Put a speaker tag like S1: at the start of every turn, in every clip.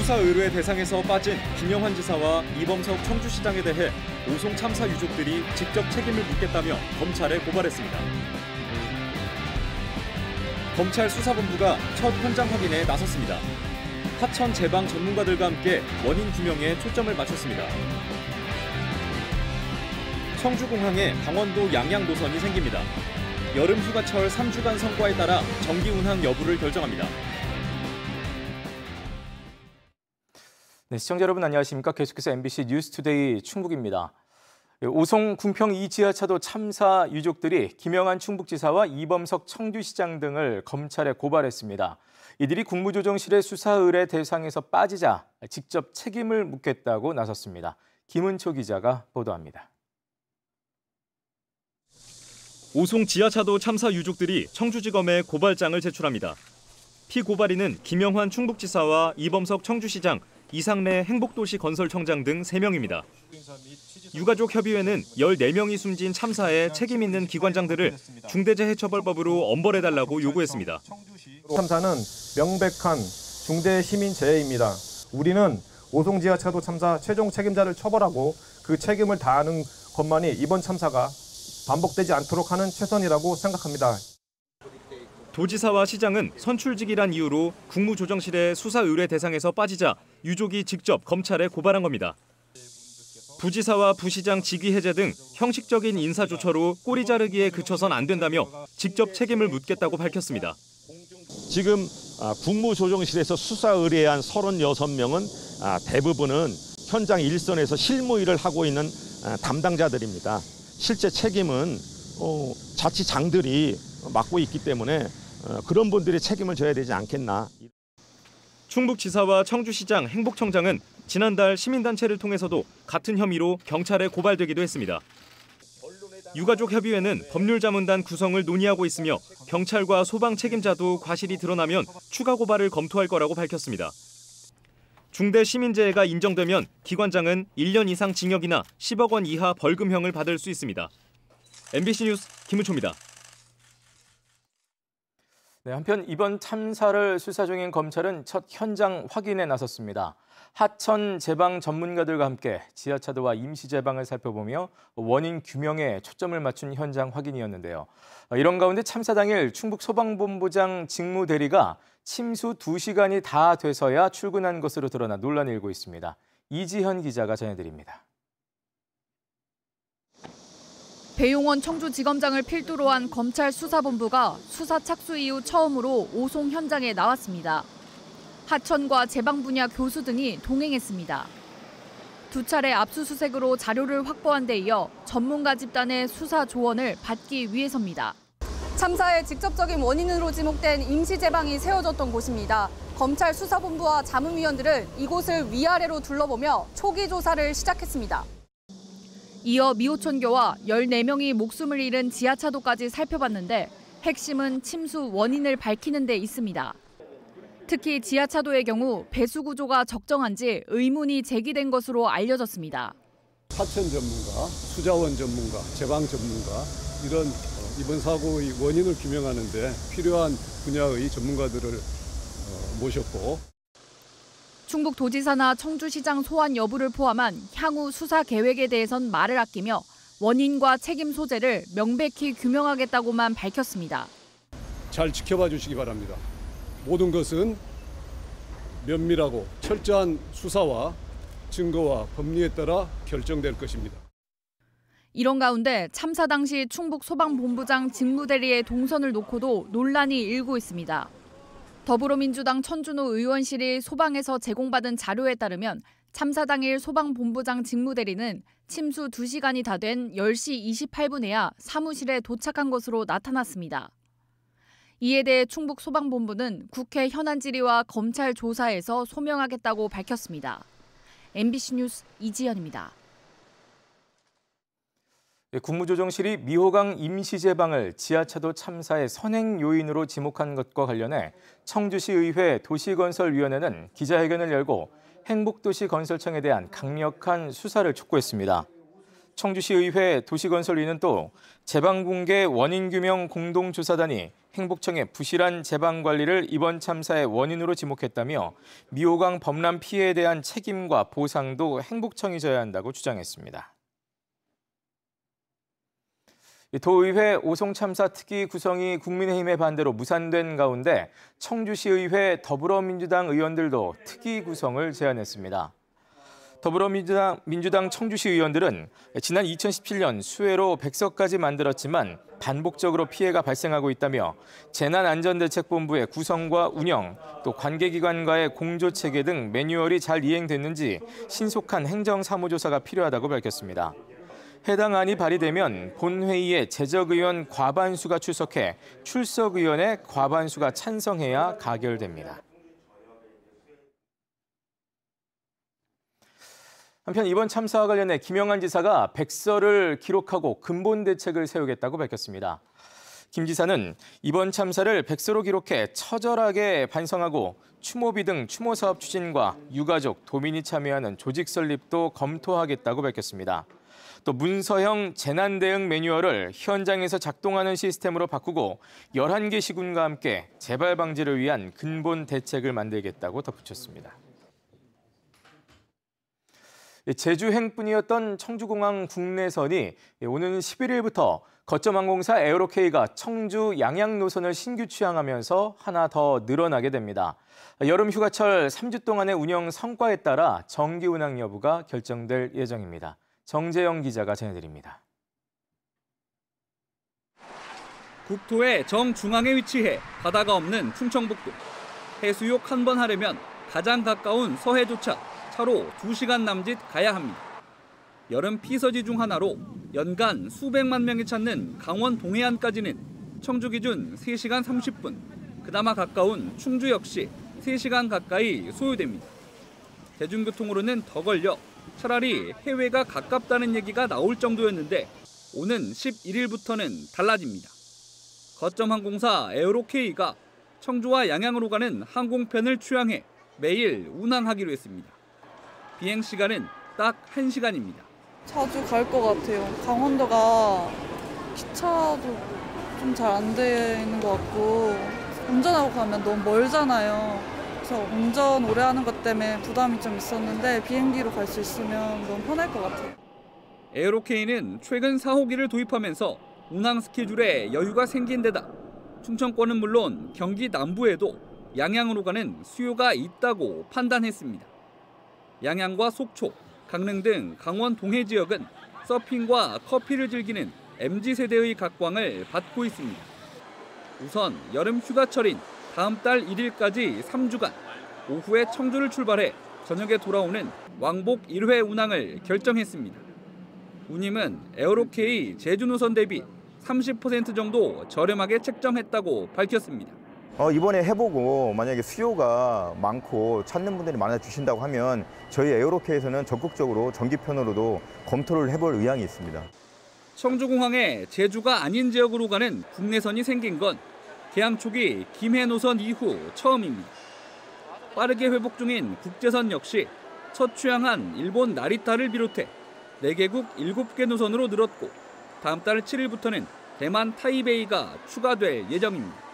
S1: 수사 의뢰 대상에서 빠진 김영환 지사와 이범석 청주시장에 대해 오송 참사 유족들이 직접 책임을 묻겠다며 검찰에 고발했습니다. 검찰 수사본부가 첫 현장 확인에 나섰습니다. 하천 제방 전문가들과 함께 원인 규명에 초점을 맞췄습니다. 청주공항에 강원도 양양 노선이 생깁니다. 여름 휴가철 3주간 성과에 따라 정기 운항 여부를 결정합니다.
S2: 네, 시청자 여러분 안녕하십니까? 계속해서 MBC 뉴스투데이 충북입니다. 오송 궁평 2지하차도 참사 유족들이 김영환 충북지사와 이범석 청주시장 등을 검찰에 고발했습니다. 이들이 국무조정실의 수사 의뢰 대상에서 빠지자 직접 책임을 묻겠다고 나섰습니다. 김은초 기자가 보도합니다.
S1: 오송 지하차도 참사 유족들이 청주지검에 고발장을 제출합니다. 피고발인은 김영환 충북지사와 이범석 청주시장, 이상래 행복도시건설청장 등 3명입니다. 유가족 협의회는 14명이 숨진 참사에 책임 있는 기관장들을 중대재해처벌법으로 엄벌해달라고 요구했습니다.
S3: 참사는 명백한 중대시민재해입니다. 우리는 오송 지하차도 참사 최종 책임자를 처벌하고 그 책임을 다하는 것만이 이번 참사가 반복되지 않도록 하는 최선이라고 생각합니다.
S1: 도지사와 시장은 선출직이란 이유로 국무조정실의 수사 의뢰 대상에서 빠지자 유족이 직접 검찰에 고발한 겁니다. 부지사와 부시장 직위 해제 등 형식적인 인사 조처로 꼬리 자르기에 그쳐선 안 된다며 직접 책임을 묻겠다고 밝혔습니다.
S4: 지금 국무조정실에서 수사 의뢰한 36명은 대부분은 현장 일선에서 실무 일을 하고 있는 담당자들입니다. 실제 책임은 자치장들이 맡고 있기 때문에 그런 분들이 책임을 져야 되지 않겠나.
S1: 충북지사와 청주시장, 행복청장은 지난달 시민단체를 통해서도 같은 혐의로 경찰에 고발되기도 했습니다. 유가족협의회는 법률자문단 구성을 논의하고 있으며 경찰과 소방 책임자도 과실이 드러나면 추가 고발을 검토할 거라고 밝혔습니다. 중대시민재해가 인정되면 기관장은 1년 이상 징역이나 10억 원 이하 벌금형을 받을 수 있습니다. MBC 뉴스 김은초입니다.
S2: 네, 한편 이번 참사를 수사 중인 검찰은 첫 현장 확인에 나섰습니다. 하천 제방 전문가들과 함께 지하차도와 임시제방을 살펴보며 원인 규명에 초점을 맞춘 현장 확인이었는데요. 이런 가운데 참사 당일 충북소방본부장 직무대리가 침수 2시간이 다 돼서야 출근한 것으로 드러나 논란이 일고 있습니다. 이지현 기자가 전해드립니다.
S5: 배용원 청주지검장을 필두로 한 검찰 수사본부가 수사 착수 이후 처음으로 오송 현장에 나왔습니다. 하천과 제방 분야 교수 등이 동행했습니다. 2차례 압수수색으로 자료를 확보한 데 이어 전문가 집단의 수사 조언을 받기 위해서입니다.
S6: 참사의 직접적인 원인으로 지목된 임시제방이 세워졌던 곳입니다. 검찰 수사본부와 자문위원들은 이곳을 위아래로 둘러보며 초기 조사를 시작했습니다.
S5: 이어 미호천교와 14명이 목숨을 잃은 지하차도까지 살펴봤는데 핵심은 침수 원인을 밝히는 데 있습니다. 특히 지하차도의 경우 배수 구조가 적정한지 의문이 제기된 것으로 알려졌습니다.
S7: 하천 전문가, 수자원 전문가, 제방 전문가 이런 이번 사고의 원인을 규명하는 데 필요한 분야의 전문가들을 모셨고
S5: 충북도지사나 청주시장 소환 여부를 포함한 향후 수사 계획에 대해선 말을 아끼며 원인과 책임 소재를 명백히 규명하겠다고만 밝혔습니다.
S7: 잘 지켜봐 주시기 바랍니다. 모든 것은 면밀하고 철저한 수사와 증거와 법리에 따라 결정될 것입니다.
S5: 이런 가운데 참사 당시 충북소방본부장 직무대리의 동선을 놓고도 논란이 일고 있습니다. 더불어민주당 천준호 의원실이 소방에서 제공받은 자료에 따르면 참사 당일 소방본부장 직무대리는 침수 2시간이 다 된 10시 28분에야 사무실에 도착한 것으로 나타났습니다. 이에 대해 충북소방본부는 국회 현안 질의와 검찰 조사에서 소명하겠다고 밝혔습니다. MBC 뉴스 이지연입니다.
S2: 국무조정실이 미호강 임시제방을 지하차도 참사의 선행 요인으로 지목한 것과 관련해 청주시의회 도시건설위원회는 기자회견을 열고 행복도시건설청에 대한 강력한 수사를 촉구했습니다. 청주시의회 도시건설위는 또 제방붕괴 원인규명 공동조사단이 행복청의 부실한 제방 관리를 이번 참사의 원인으로 지목했다며 미호강 범람 피해에 대한 책임과 보상도 행복청이 져야 한다고 주장했습니다. 도의회 오송 참사 특위 구성이 국민의힘의 반대로 무산된 가운데 청주시의회 더불어민주당 의원들도 특위 구성을 제안했습니다. 더불어민주당 청주시 의원들은 지난 2017년 수해로 백서까지 만들었지만 반복적으로 피해가 발생하고 있다며 재난안전대책본부의 구성과 운영, 또 관계기관과의 공조체계 등 매뉴얼이 잘 이행됐는지 신속한 행정사무조사가 필요하다고 밝혔습니다. 해당 안이 발의되면 본회의에 재적의원 과반수가 출석해 출석의원의 과반수가 찬성해야 가결됩니다. 한편 이번 참사와 관련해 김영한 지사가 백서를 기록하고 근본 대책을 세우겠다고 밝혔습니다. 김 지사는 이번 참사를 백서로 기록해 처절하게 반성하고 추모비 등 추모 사업 추진과 유가족, 도민이 참여하는 조직 설립도 검토하겠다고 밝혔습니다. 또 문서형 재난대응 매뉴얼을 현장에서 작동하는 시스템으로 바꾸고 11개 시군과 함께 재발 방지를 위한 근본 대책을 만들겠다고 덧붙였습니다. 제주행뿐이었던 청주공항 국내선이 오는 11일부터 거점항공사 에어로케이가 청주 양양 노선을 신규 취항하면서 하나 더 늘어나게 됩니다. 여름 휴가철 3주 동안의 운영 성과에 따라 정기 운항 여부가 결정될 예정입니다. 정재영 기자가 전해드립니다.
S8: 국토의 정중앙에 위치해 바다가 없는 충청북도. 해수욕 한 번 하려면 가장 가까운 서해조차 차로 2시간 남짓 가야 합니다. 여름 피서지 중 하나로 연간 수백만 명이 찾는 강원 동해안까지는 청주 기준 3시간 30분, 그나마 가까운 충주 역시 3시간 가까이 소요됩니다. 대중교통으로는 더 걸려 차라리 해외가 가깝다는 얘기가 나올 정도였는데 오는 11일부터는 달라집니다. 거점항공사 에어로케이가 청주와 양양으로 가는 항공편을 취항해 매일 운항하기로 했습니다. 비행 시간은 딱 1시간입니다.
S9: 자주 갈 것 같아요. 강원도가 기차도 좀 잘 안 되는 것 같고 운전하고 가면 너무 멀잖아요. 그래서 운전 오래 하는 것 때문에 부담이 좀 있었는데 비행기로 갈 수 있으면 너무 편할 것 같아요.
S8: 에어로케이는 최근 4호기를 도입하면서 운항 스케줄에 여유가 생긴 데다 충청권은 물론 경기 남부에도 양양으로 가는 수요가 있다고 판단했습니다. 양양과 속초, 강릉 등 강원 동해 지역은 서핑과 커피를 즐기는 MZ세대의 각광을 받고 있습니다. 우선 여름 휴가철인 다음 달 1일까지 3주간 오후에 청주를 출발해 저녁에 돌아오는 왕복 1회 운항을 결정했습니다. 운임은 에어로케이 제주 노선 대비 30% 정도 저렴하게 책정했다고 밝혔습니다.
S10: 이번에 해보고 만약에 수요가 많고 찾는 분들이 많아주신다고 하면 저희 에어로케에서는 적극적으로 정기편으로도 검토를 해볼 의향이 있습니다.
S8: 청주공항에 제주가 아닌 지역으로 가는 국내선이 생긴 건 개항 초기 김해 노선 이후 처음입니다. 빠르게 회복 중인 국제선 역시 첫 취항한 일본 나리타를 비롯해 4개국 7개 노선으로 늘었고 다음 달 7일부터는 대만 타이베이가 추가될 예정입니다.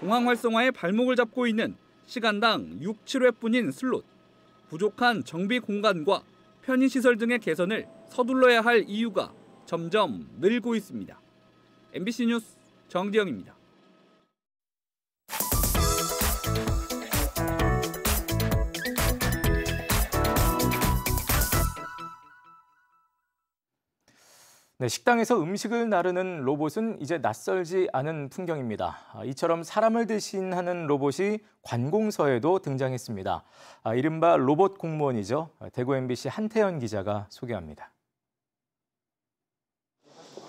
S8: 공항 활성화에 발목을 잡고 있는 시간당 6, 7회뿐인 슬롯, 부족한 정비 공간과 편의시설 등의 개선을 서둘러야 할 이유가 점점 늘고 있습니다. MBC 뉴스 정지영입니다.
S2: 네, 식당에서 음식을 나르는 로봇은 이제 낯설지 않은 풍경입니다. 이처럼 사람을 대신하는 로봇이 관공서에도 등장했습니다. 이른바 로봇 공무원이죠. 대구 MBC 한태현 기자가 소개합니다.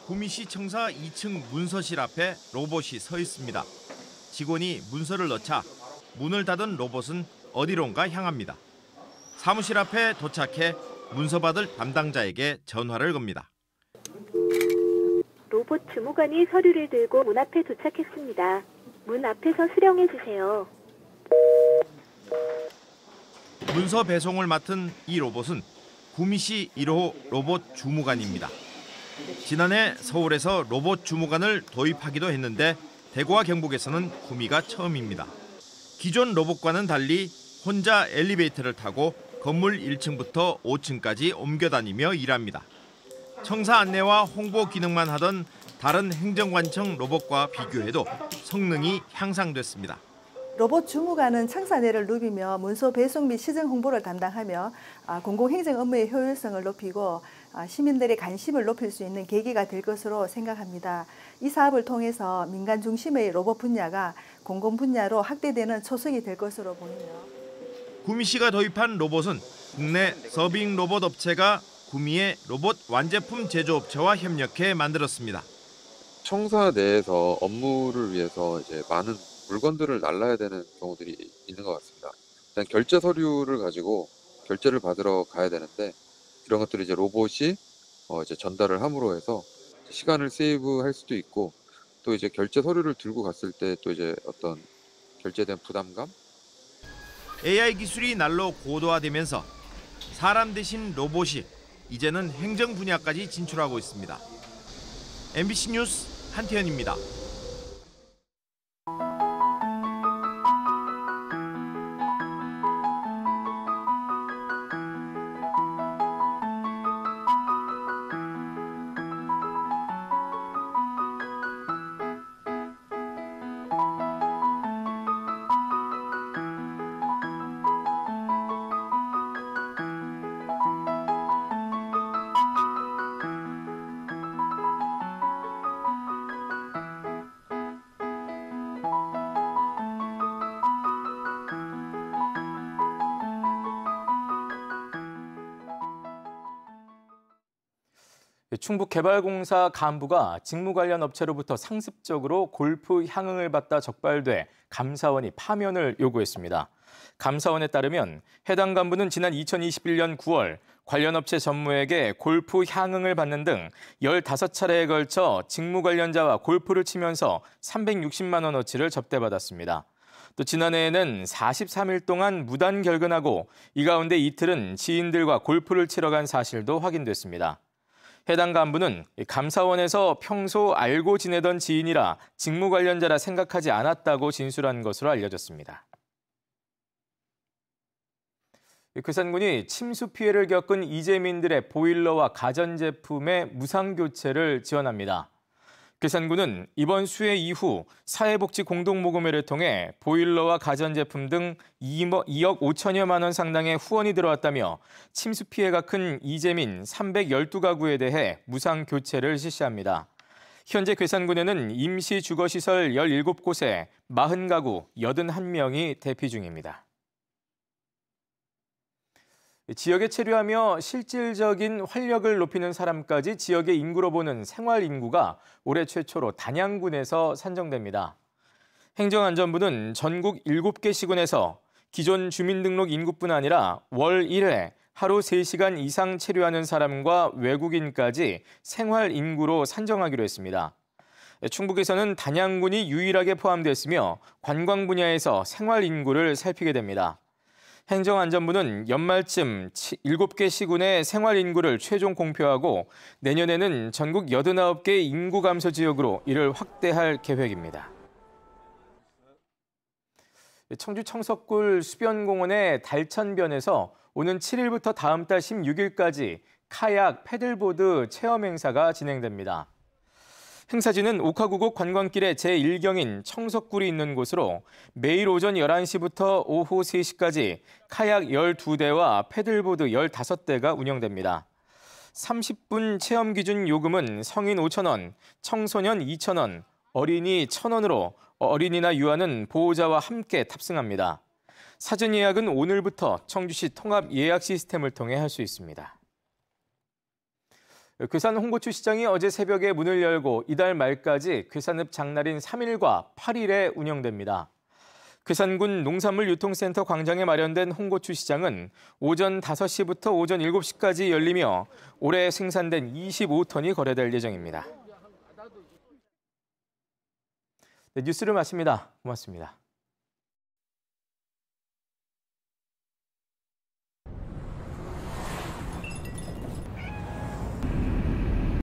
S11: 구미시 청사 2층 문서실 앞에 로봇이 서 있습니다. 직원이 문서를 넣자 문을 닫은 로봇은 어디론가 향합니다. 사무실 앞에 도착해 문서 받을 담당자에게 전화를 겁니다.
S12: 로봇 주무관이 서류를 들고 문 앞에 도착했습니다. 문 앞에서 수령해 주세요.
S11: 문서 배송을 맡은 이 로봇은 구미시 1호 로봇 주무관입니다. 지난해 서울에서 로봇 주무관을 도입하기도 했는데 대구와 경북에서는 구미가 처음입니다. 기존 로봇과는 달리 혼자 엘리베이터를 타고 건물 1층부터 5층까지 옮겨 다니며 일합니다. 청사 안내와 홍보 기능만 하던 다른 행정관청 로봇과 비교해도 성능이 향상됐습니다.
S13: 로봇 주무관은 청사내를 누비며 문서 배송 및 시정 홍보를 담당하며 공공행정 업무의 효율성을 높이고 시민들의 관심을 높일 수 있는 계기가 될 것으로 생각합니다. 이 사업을 통해서 민간 중심의 로봇 분야가 공공 분야로 확대되는 초석이 될 것으로 보이며
S11: 구미시가 도입한 로봇은 국내 서빙 로봇 업체가 구미의 로봇 완제품 제조업체와 협력해 만들었습니다.
S14: 청사 내에서 업무를 위해서 이제 많은 물건들을 날라야 되는 경우들이 있는 것 같습니다. 일단 결제 서류를 가지고 결제를 받으러 가야 되는데 이런 것들을 이제 로봇이 이제 전달을 함으로 해서 시간을 세이브할 수도 있고 또 이제 결제 서류를 들고 갔을 때 또 이제 어떤 결제에 대한 부담감?
S11: AI 기술이 날로 고도화되면서 사람 대신 로봇이 이제는 행정 분야까지 진출하고 있습니다. MBC 뉴스 한태현입니다.
S2: 충북개발공사 간부가 직무 관련 업체로부터 상습적으로 골프 향응을 받다 적발돼 감사원이 파면을 요구했습니다. 감사원에 따르면 해당 간부는 지난 2021년 9월 관련 업체 전무에게 골프 향응을 받는 등 15차례에 걸쳐 직무 관련자와 골프를 치면서 360만 원어치를 접대받았습니다. 또 지난해에는 43일 동안 무단 결근하고 이 가운데 이틀은 지인들과 골프를 치러 간 사실도 확인됐습니다. 해당 간부는 감사원에서 평소 알고 지내던 지인이라 직무 관련자라 생각하지 않았다고 진술한 것으로 알려졌습니다. 괴산군이 침수 피해를 겪은 이재민들의 보일러와 가전제품의 무상교체를 지원합니다. 괴산군은 이번 수해 이후 사회복지 공동모금회를 통해 보일러와 가전제품 등 2억 5천여만 원 상당의 후원이 들어왔다며 침수 피해가 큰 이재민 312가구에 대해 무상 교체를 실시합니다. 현재 괴산군에는 임시 주거시설 17곳에 40가구 81명이 대피 중입니다. 지역에 체류하며 실질적인 활력을 높이는 사람까지 지역의 인구로 보는 생활 인구가 올해 최초로 단양군에서 산정됩니다. 행정안전부는 전국 7개 시군에서 기존 주민등록 인구뿐 아니라 월 1회 하루 3시간 이상 체류하는 사람과 외국인까지 생활 인구로 산정하기로 했습니다. 충북에서는 단양군이 유일하게 포함됐으며 관광 분야에서 생활 인구를 살피게 됩니다. 행정안전부는 연말쯤 7개 시군의 생활 인구를 최종 공표하고 내년에는 전국 89개 인구 감소 지역으로 이를 확대할 계획입니다. 청주 청석굴 수변공원의 달천변에서 오는 7일부터 다음 달 16일까지 카약, 패들보드 체험 행사가 진행됩니다. 행사지는 옥하구곡 관광길의 제1경인 청석굴이 있는 곳으로 매일 오전 11시부터 오후 3시까지 카약 12대와 패들보드 15대가 운영됩니다. 30분 체험 기준 요금은 성인 5,000원, 청소년 2,000원, 어린이 1,000원으로 어린이나 유아는 보호자와 함께 탑승합니다. 사전 예약은 오늘부터 청주시 통합 예약 시스템을 통해 할 수 있습니다. 괴산 홍고추 시장이 어제 새벽에 문을 열고 이달 말까지 괴산읍 장날인 3일과 8일에 운영됩니다. 괴산군 농산물유통센터 광장에 마련된 홍고추 시장은 오전 5시부터 오전 7시까지 열리며 올해 생산된 25톤이 거래될 예정입니다. 네, 뉴스를 마칩니다. 고맙습니다.